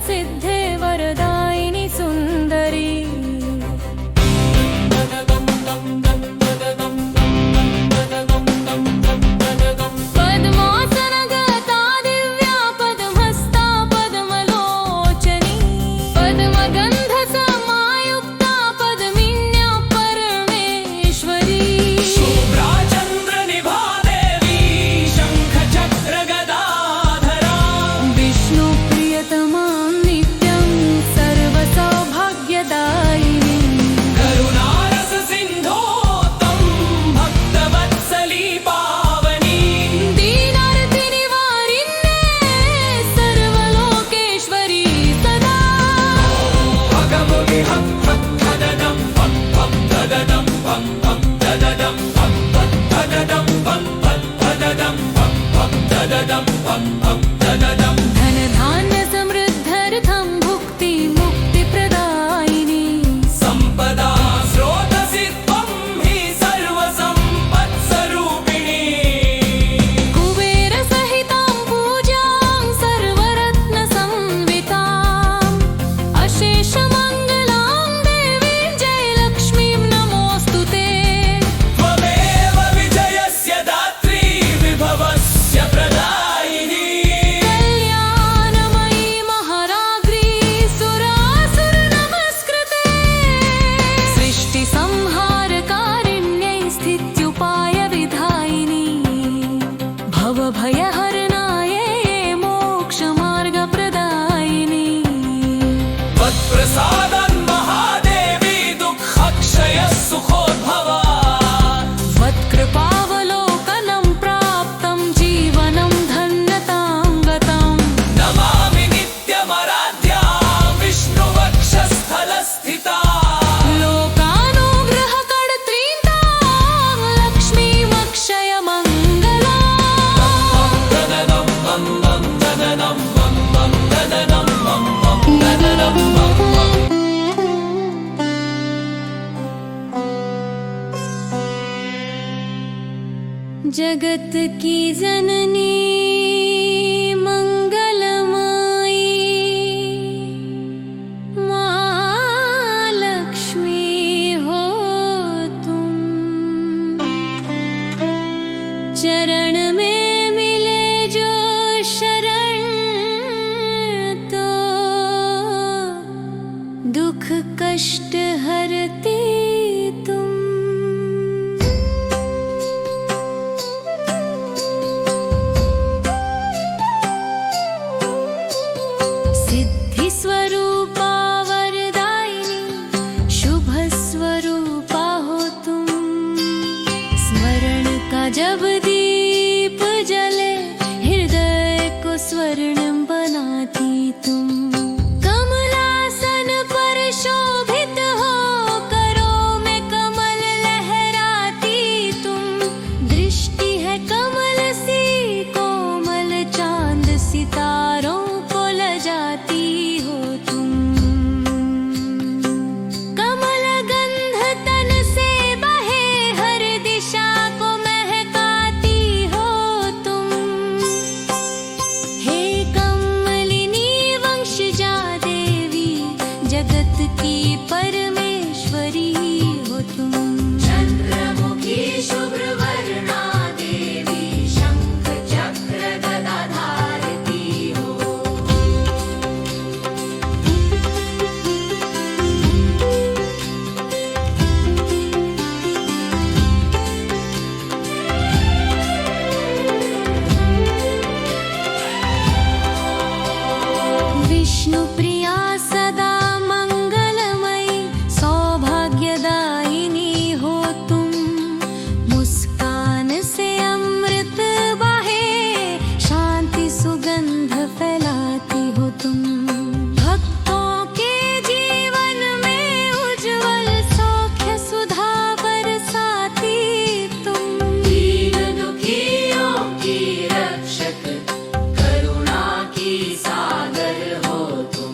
सिद्धे वरदायिनि सुन्दरी पद्मासनगता दिव्या पद्महस्ता पद्मलोचनी पद्मगन्धसमायुक्ता पद्मिन्या परमेश्वरी शुभ्रा चन्द्रनिभा देवी शङ्खचक्रगदाधरा विष्णुप्रियतमा नित्यं सर्वसौभाग्यदायिनी करुणारससिन्धोत्तं भक्तवत्सली पावनी दीनार्तिनिवारिण्ये सर्वलोकेश्वरी सदा भगमुनि हं हं धददं पं पं धददं पं पं धददं पं पं धददं पं पं धददं पं पं धददं पं पं धददं धनधान्य समृद्धर्थं भुक्ति मुक्तिप्रदायिनी सम्पदा स्रोतसि त्वं हि सर्वसम्पत्स्वरूपिणी कुबेरसहितां पूजां सर्वरत्नसंविताम् अशेषमङ्गलां देवीं जयलक्ष्मीं नमोऽस्तु ते त्वमेव विजयस्य दात्री विभवस्य प्रदायिनी कल्याणमयी महाराज्ञी सुरासुरनमस्कृते सृष्टिसंहारकारिण्यै स्थित्युपायविधायिनी भवभयहरणायै मोक्षमार्गप्रदायिनी त्वत्प्रसादन् महादेवी दुःखक्षयः सुखोद्भवा त्वत्कृपावलोकनं प्राप्तं जीवनं धन्यतां गतम् नमामि नित्यमराध्यां विष्णुवक्षस्थलस्थिता लोकानुग्रहकर्त्रीं तां लक्ष्मीमक्षयमङ्गलाम् ददनं मं मं ददनं मं मं ददनं मं मं ददनं मं मं जगत की जननी मंगलमयी माँ लक्ष्मी हो तुम चरण में मिले जो शरण तो दुख कष्ट हरती तुम सिद्धि स्वरूपा वरदायिनी शुभ स्वरूपा हो तुम स्मरण का जब दीप जले हृदय को स्वर्णिम बनाती तुम कमलासन पर शोभित हो करो में कमल लहराती तुम दृष्टि है कमल सी कोमल चांद सितारों को लजाती हो तुम कमल गंध तन से बहे हर दिशा को महकाती हो तुम हे कमलिनी वंशजा देवी जगत की परमेश्वरी हो तुम चंद्रमुखी शुभ्रवर्णा देवी शंख चक्र गदाधारती हो विष्णुप्रिया सदा मंगलमयी सौभाग्यदायिनी हो तुम मुस्कान से अमृत बहे शांति सुगंध फैलाती हो तुम भक्तों के जीवन में उज्जवल सौख्य सुधा बरसाती तुम दीन दुखियों की रक्षक करुणा की सागर हो तुम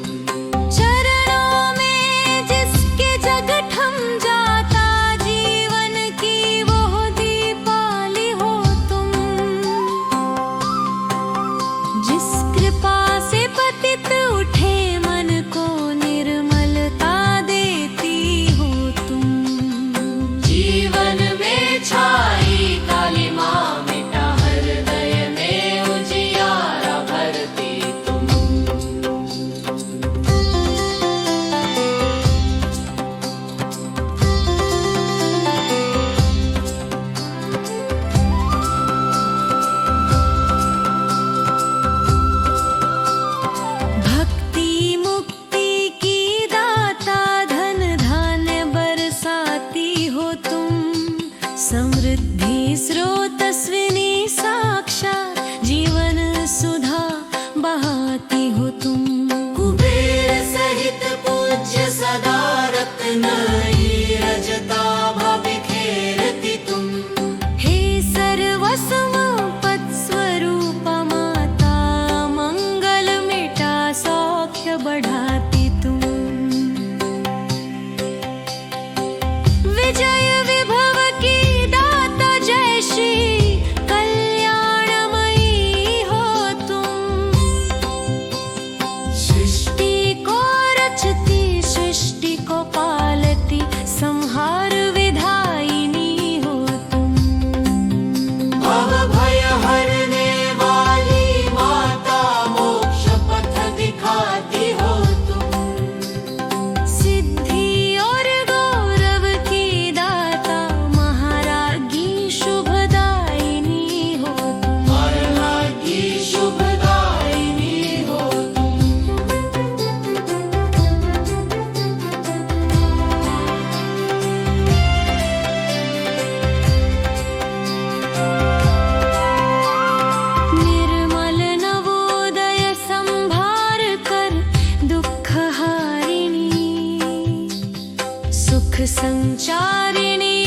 सृष्टि को रचती सृष्टि को पालती संहार विधायिनी हो तुम। भव भय हरने वाली माता मोक्ष पथ दिखाती हो तुम। सिद्धि और गौरव की दाता महारागी शुभदायिनी हो तुम। महारागी शुभदायिनी हो तुम। निर्मल नवोदय संभार कर दुख हारिणी सुख संचारिणी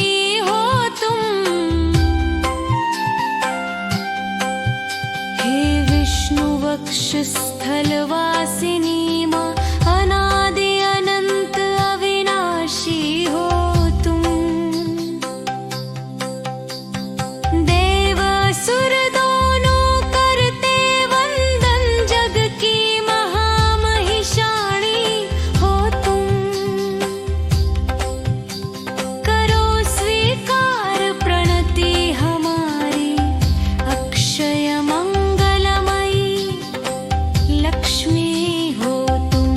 हो तुम। हे विष्णु वक्षस्थल वासिनी मां अनादि अनंत अविनाशी हो तुम। देव असुर दोनों करते वंदन जग की महामहिषाणी हो तुम। करो स्वीकार प्रणति हमारी अक्षय मंगलमयी लक्ष्मी हो तुम।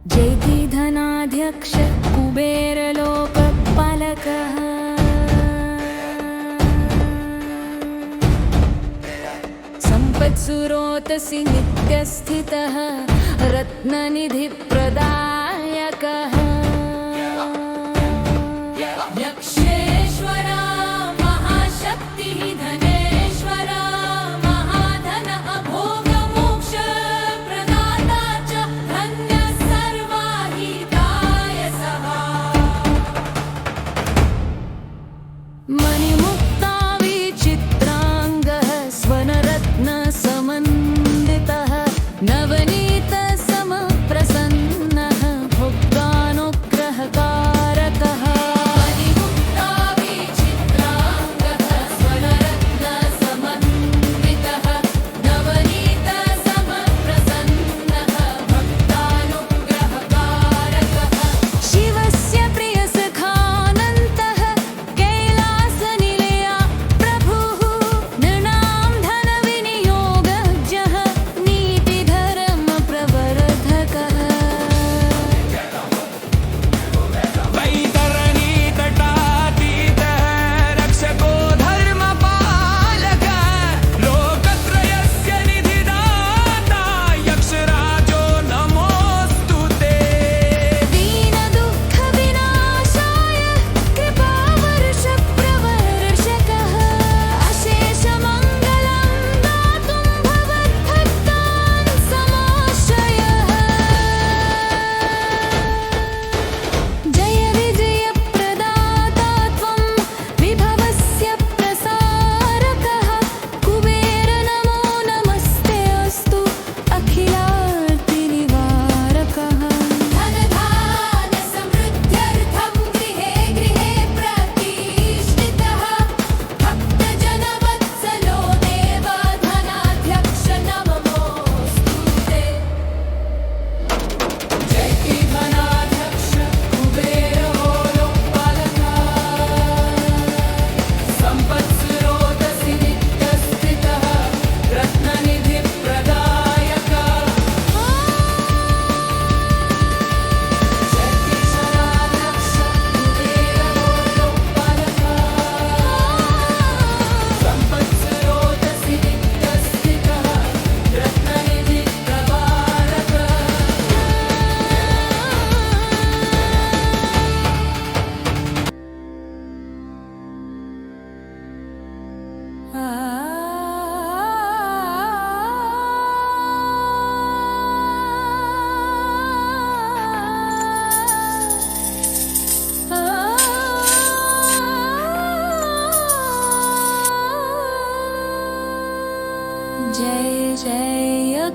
जयति धनाध्यक्ष कुबेर लोकपालकः सम्पत्सुरोतसि नित्यस्थितः रत्ननिधिप्रदायकः। यक्षेश्वर महाशक्तिः धनेश्वर महाधन अभोगमोक्ष प्रदाता च धन्यः सर्वाहितायसः। मणिमुक्ता विचित्राङ्गः स्वर्णरत्नसमन्वितः नवनीत समप्रसन्नः भोक्तानुग्रहकारकः। मणिमुक्ता विचित्राङ्गः स्वर्णरत्नसमन्वितः नवनीत समप्रसन्नः भक्तानुग्रहकारकः। शिवस्य प्रियसखानन्तः कैलासनिलयवासः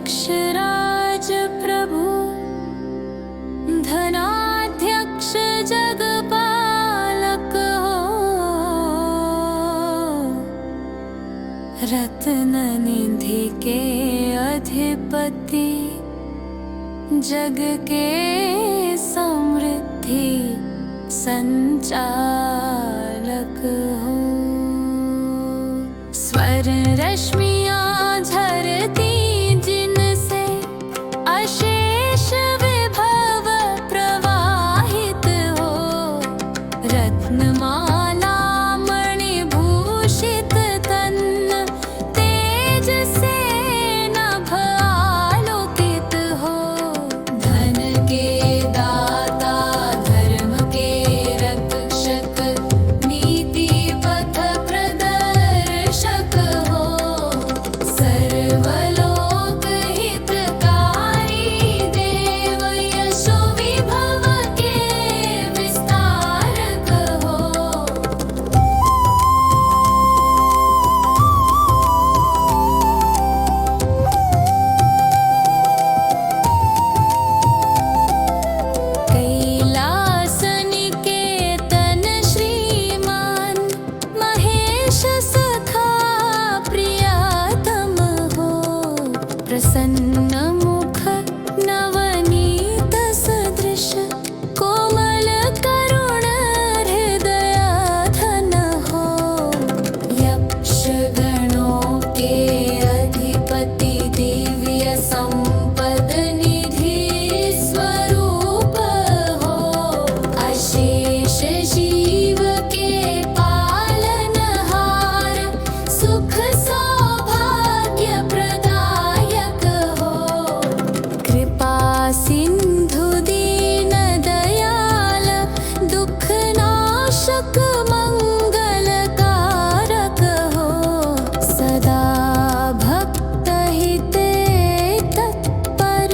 यक्षराज प्रभु धनाध्यक्ष जगपालक हो, रत्न निधि के अधिपति जग के समृद्धि संचालक हो। स्वर्ण रश्मियाँ झरती जिनसे अशेष विभव प्रवाहित हो, रत्नमाला मणिभूषित तन तेज से नभ आलोकित हो। धन के दाता धर्म के रक्षक नीति पथ प्रदर्शक हो, सर्वलोक हितकारी देव यशो विभव के विस्तारक हो। कैलास निकेतन श्रीमान महेश सखा प्रियतम हो, प्रसन्न मुख नवनीत सदृश कोमल करुण हृदय धन हो। यक्ष गणों के अधिपति दिव्य संपद निधि स्वरूप हो, अशेष जीव के पालनहार सुख सौभाग्य प्रदायक हो। कृपा सिंधु दीन दयाल दुख नाशक मंगलकारक हो, सदा भक्त हिते तत्पर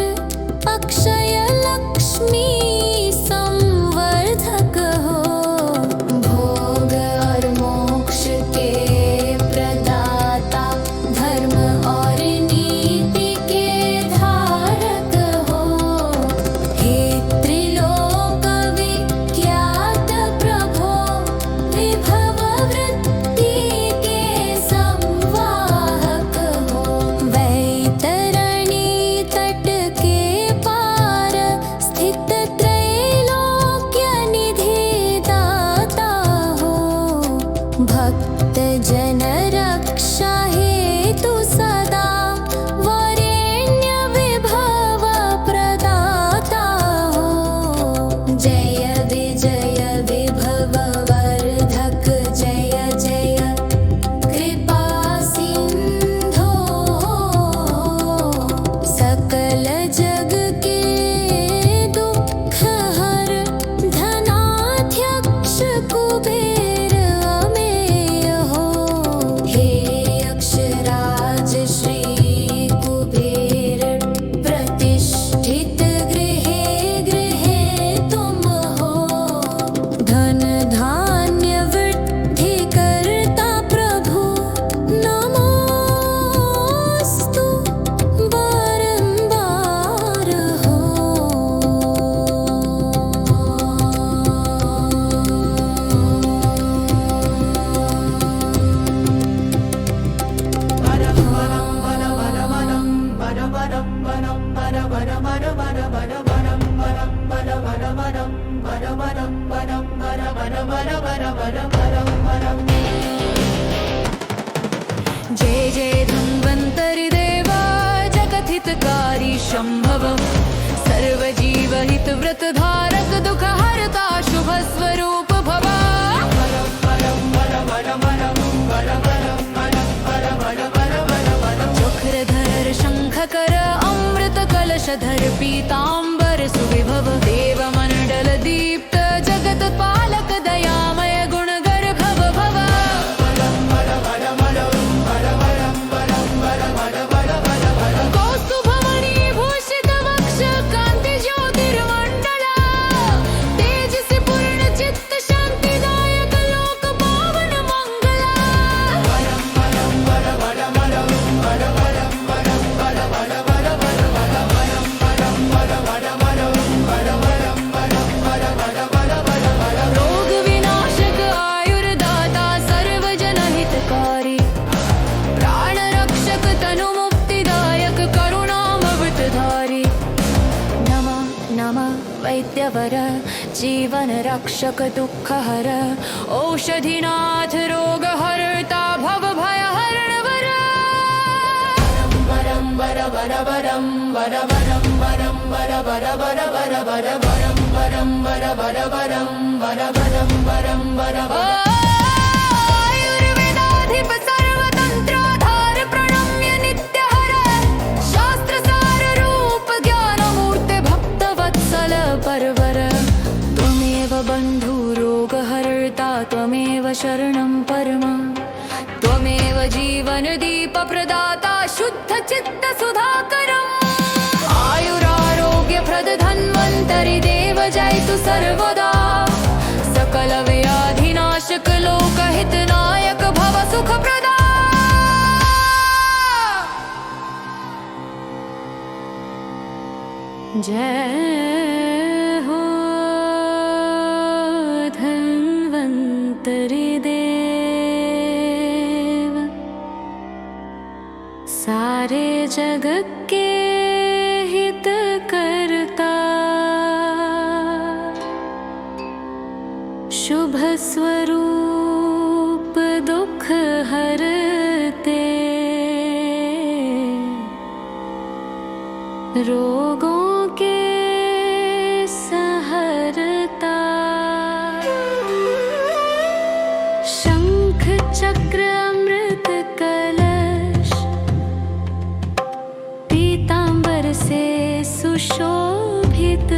अक्षय लक्ष्मी संवर्धक हो। भोग और मोक्ष के प्रदाता धर्म और नीति के धारक हो। हे त्रिलोक विख्यात प्रभो विभव वृत्ति के संवाहक हो। वैतरणी तट के पार स्थित त्रैलोक्य निधि दाता हो, भक्त जन रक्षा हेतु सदा वरेण्य विभव प्रदाता हो। जय विजय विभव वर्धक जय जय कृपा सिंधो, सकल जग के दुख हर धनाध्यक्ष कुबेर अमेय हो। हे यक्षराज श्री कुबेर प्रतिष्ठित गृहे गृहे तुम हो, धन धान्य वृद्धि करता प्रभु नमोस्तु बारंबार हो। जय जय धन्वन्तरि देवा जगद्हितकारी शम्भव, सर्वजीवहित व्रत धारक दुख हरता शुभ स्वरूप भवा। चक्रधर शंखकर अमृत कलशधर पीताम्बर सुविभव, देवमण्डल दीप्त जगत पालक दयामय गुणगर भव भव। कौस्तुभमणि भूषित वक्ष कांति ज्योतिर्मण्डला, तेजसि पूर्ण चित्त शांतिदायक लोक पावन मंगला। जीवन रक्षक दुःख हर औषधिनाथ रोग हरता भव भय हरण वर वरम वर वर वरम वर वरम वरम वर वर वर वर वर वरम वरम वर वर वरम वर वरम वरम वर आयुर्वेदाधिप सर्वतंत्राधार प्रणम्य नित्य हर शास्त्र सार रूप ज्ञान मूर्ते भक्तवत्सल परवर त्वमेव बन्धु रोग हर्ता त्वमेव शरणं परम त्वमेव जीवन दीप प्रदाता शुद्ध चित्त सुधाकरम् आयुरारोग्य प्रद धन्वन्तरि देव जयतु सर्वदा सकल व्याधिनाशक लोकहित नायक भव सुख प्रदा जय हो धन्वन्तरि देव सारे जग के हित करता शुभ स्वरूप दुख हरते रोगों के सहरता शंख चक्र अमृत कलश पीतांबर से सुशोभित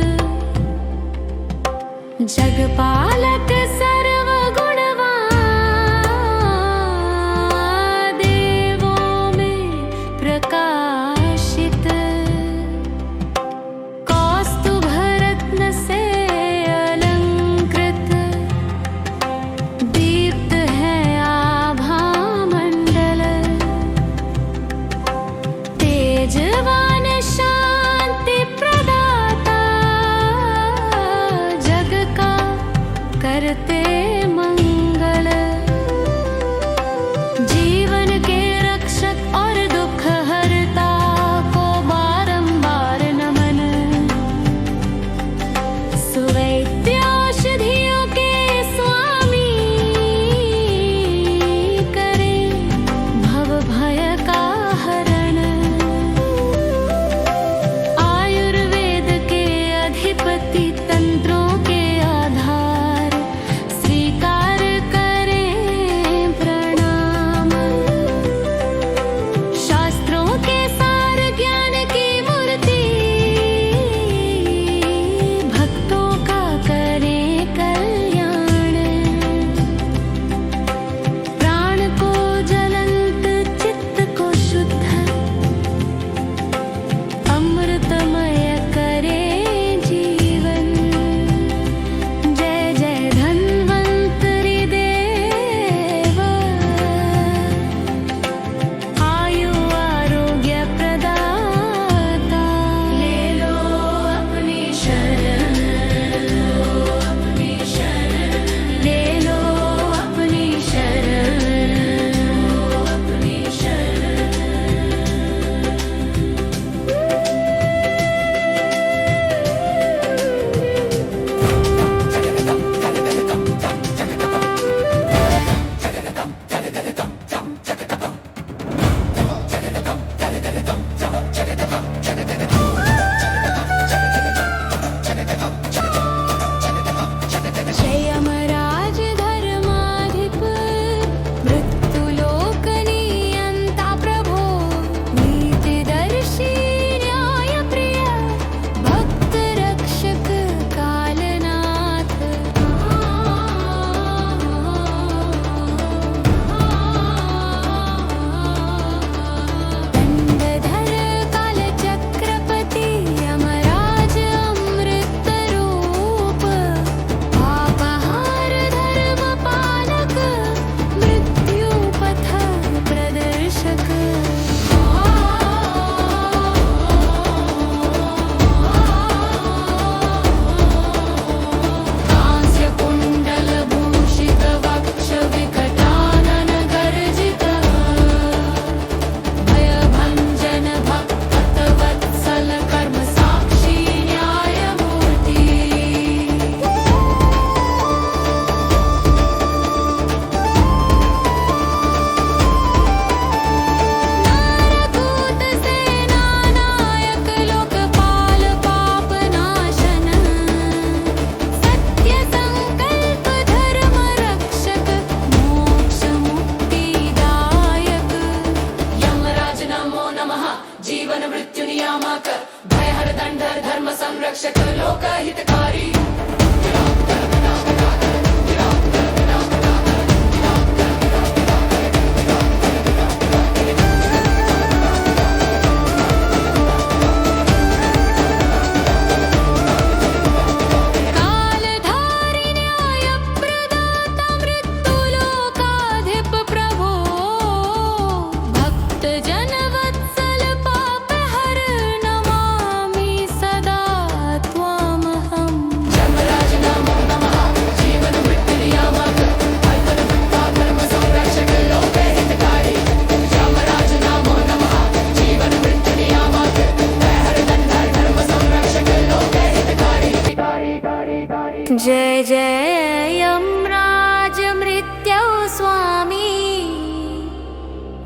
जगपालक सर्वगुणवान देवों में प्रकाशित कौस्तुभ रत्न से अलंकृत दीप्त है आभा मंडल तेजवान शांति प्रदाता जग का कर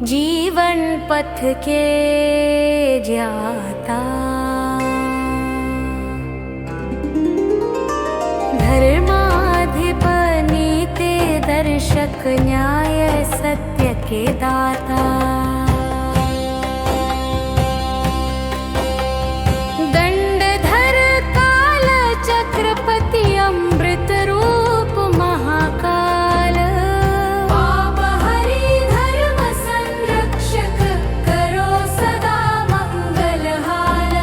जीवन पथ के ज्ञाता, धर्माधिप नीति दर्शक न्याय सत्य के दाता, दंडधर काल चक्रपति अमृत रूप महाकाल, पाप हरि धर्म संरक्षक करो सदा मंगल हाल,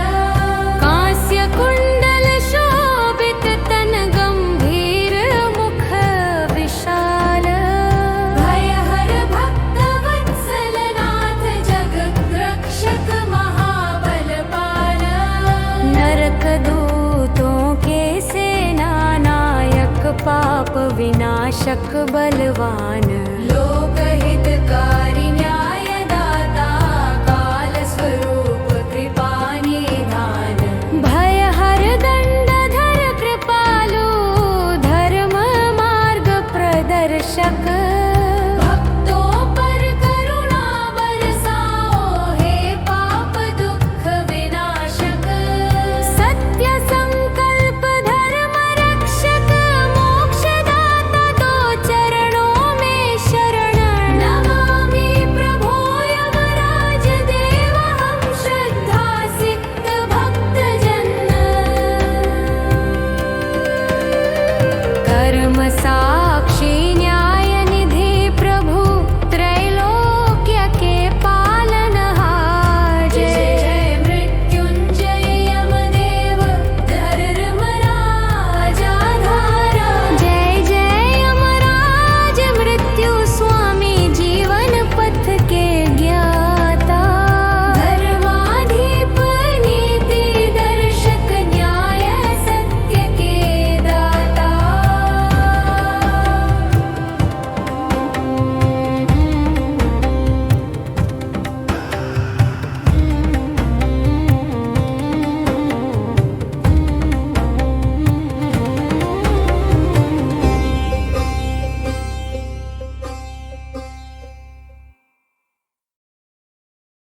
कांस्य कुंडल शोभित तन गंभीर मुख विशाल, भय हर भक्त वत्सल नाथ जगत रक्षक महाबलपाल, नरक दूतों के सेना नायक पाप विनाशक बलवान, लोक हितकारी न्यायदाता काल स्वरूप कृपा निधान, भय हर दंडधर कृपालु धर्म मार्ग प्रदर्शक,